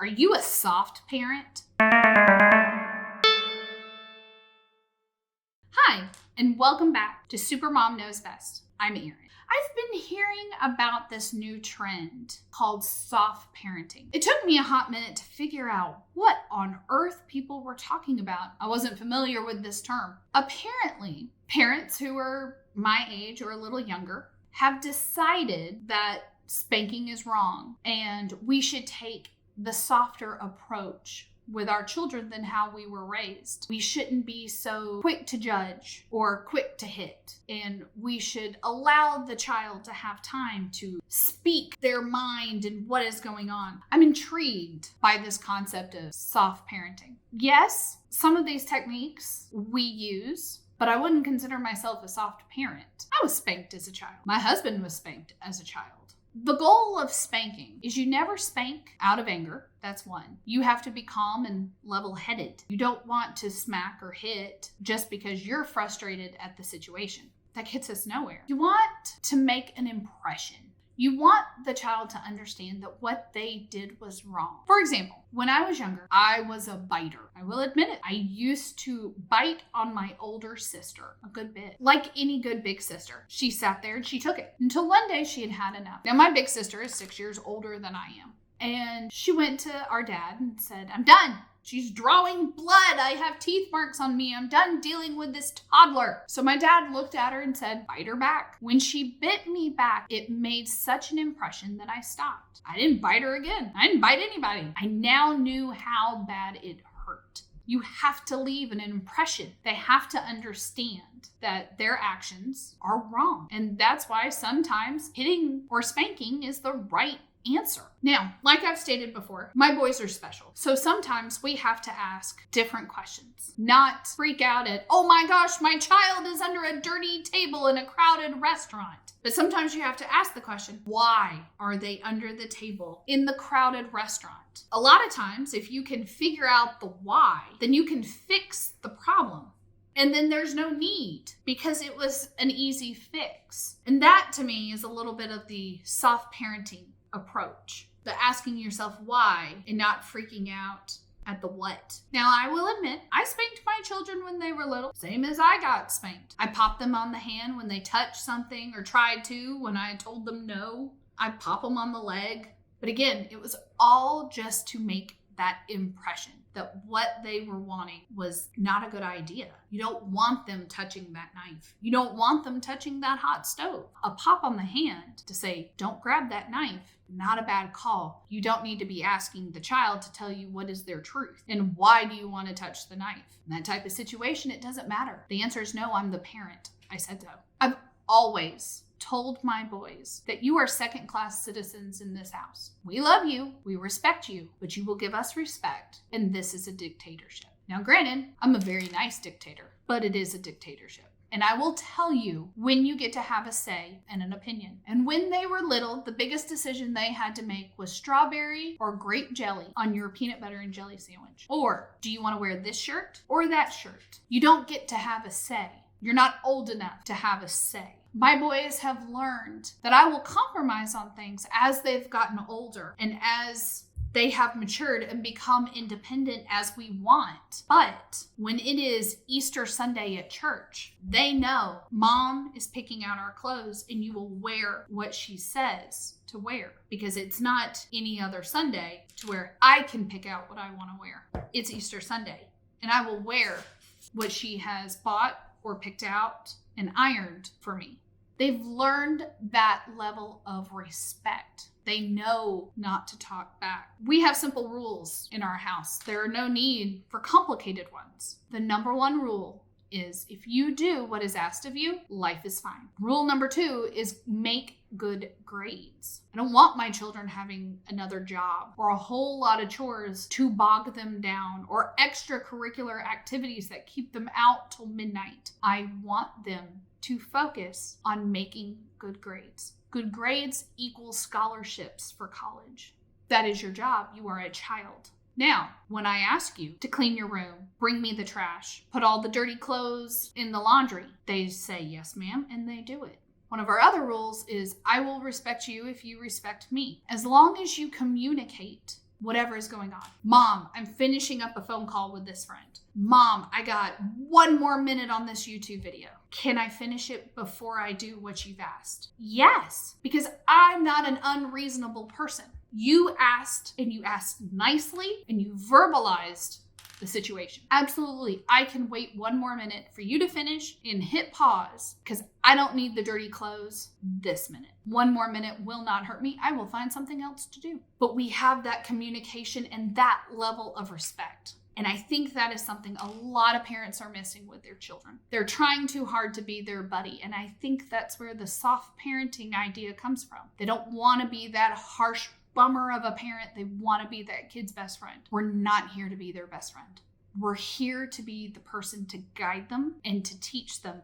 Are you a soft parent? Hi, and welcome back to Supermom Knows Best. I'm Erin. I've been hearing about this new trend called soft parenting. It took me a hot minute to figure out what on earth people were talking about. I wasn't familiar with this term. Apparently, parents who are my age or a little younger have decided that spanking is wrong and we should take the softer approach with our children than how we were raised. We shouldn't be so quick to judge or quick to hit, and we should allow the child to have time to speak their mind and what is going on. I'm intrigued by this concept of soft parenting. Yes, some of these techniques we use, but I wouldn't consider myself a soft parent. I was spanked as a child. My husband was spanked as a child. The goal of spanking is you never spank out of anger. That's one. You have to be calm and level-headed. You don't want to smack or hit just because you're frustrated at the situation. That gets us nowhere. You want to make an impression. You want the child to understand that what they did was wrong. For example, when I was younger, I was a biter. I will admit it. I used to bite on my older sister a good bit. Like any good big sister. She sat there and she took it until one day she had had enough. Now, my big sister is 6 years older than I am. And she went to our dad and said, "I'm done. She's drawing blood. I have teeth marks on me. I'm done dealing with this toddler." So my dad looked at her and said, "Bite her back." When she bit me back, it made such an impression that I stopped. I didn't bite her again. I didn't bite anybody. I now knew how bad it hurt. You have to leave an impression. They have to understand that their actions are wrong. And that's why sometimes hitting or spanking is the right answer. Now, like I've stated before, my boys are special. So sometimes we have to ask different questions, not freak out at, "Oh my gosh, my child is under a dirty table in a crowded restaurant." But sometimes you have to ask the question, why are they under the table in the crowded restaurant? A lot of times, if you can figure out the why, then you can fix the problem. And then there's no need because it was an easy fix. And that to me is a little bit of the soft parenting approach, the asking yourself why and not freaking out at the what. Now, I will admit, I spanked my children when they were little, same as I got spanked. I popped them on the hand when they touched something or tried to when I told them no. I pop them on the leg. But again, it was all just to make that impression that what they were wanting was not a good idea. You don't want them touching that knife. You don't want them touching that hot stove. A pop on the hand to say, "Don't grab that knife," not a bad call. You don't need to be asking the child to tell you what is their truth and why do you want to touch the knife. In that type of situation, it doesn't matter. The answer is no, I'm the parent. I said so. I've always told my boys that you are second-class citizens in this house. We love you, we respect you, but you will give us respect, and this is a dictatorship. Now, granted, I'm a very nice dictator, but it is a dictatorship. And I will tell you when you get to have a say and an opinion. And when they were little, the biggest decision they had to make was strawberry or grape jelly on your peanut butter and jelly sandwich. Or do you want to wear this shirt or that shirt? You don't get to have a say. You're not old enough to have a say. My boys have learned that I will compromise on things as they've gotten older and as they have matured and become independent as we want. But when it is Easter Sunday at church, they know Mom is picking out our clothes and you will wear what she says to wear, because it's not any other Sunday to where I can pick out what I want to wear. It's Easter Sunday and I will wear what she has bought or picked out and ironed for me. They've learned that level of respect. They know not to talk back. We have simple rules in our house. There are no need for complicated ones. The number one rule is if you do what is asked of you, life is fine. Rule number 2 is make good grades. I don't want my children having another job or a whole lot of chores to bog them down or extracurricular activities that keep them out till midnight. I want them to focus on making good grades. Good grades equals scholarships for college. That is your job. You are a child. Now, when I ask you to clean your room, bring me the trash, put all the dirty clothes in the laundry, they say, "Yes, ma'am," and they do it. One of our other rules is I will respect you if you respect me. As long as you communicate whatever is going on. Mom, I'm finishing up a phone call with this friend. Mom, I got 1 more minute on this YouTube video. Can I finish it before I do what you've asked? Yes, because I'm not an unreasonable person. You asked, and you asked nicely, and you verbalized the situation. Absolutely, I can wait 1 more minute for you to finish and hit pause because I don't need the dirty clothes this minute. 1 more minute will not hurt me. I will find something else to do. But we have that communication and that level of respect. And I think that is something a lot of parents are missing with their children. They're trying too hard to be their buddy. And I think that's where the soft parenting idea comes from. They don't want to be that harsh bummer of a parent. They want to be that kid's best friend. We're not here to be their best friend. We're here to be the person to guide them and to teach them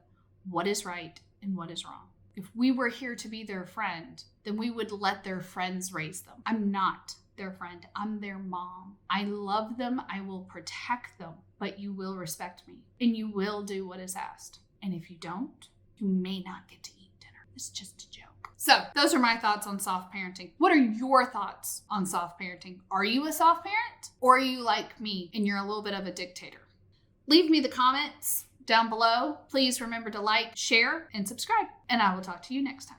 what is right and what is wrong. If we were here to be their friend, then we would let their friends raise them. I'm not their friend. I'm their mom. I love them. I will protect them, but you will respect me and you will do what is asked. And if you don't, you may not get to eat dinner. It's just a joke. So those are my thoughts on soft parenting. What are your thoughts on soft parenting? Are you a soft parent or are you like me and you're a little bit of a dictator? Leave me the comments down below. Please remember to like, share, and subscribe. And I will talk to you next time.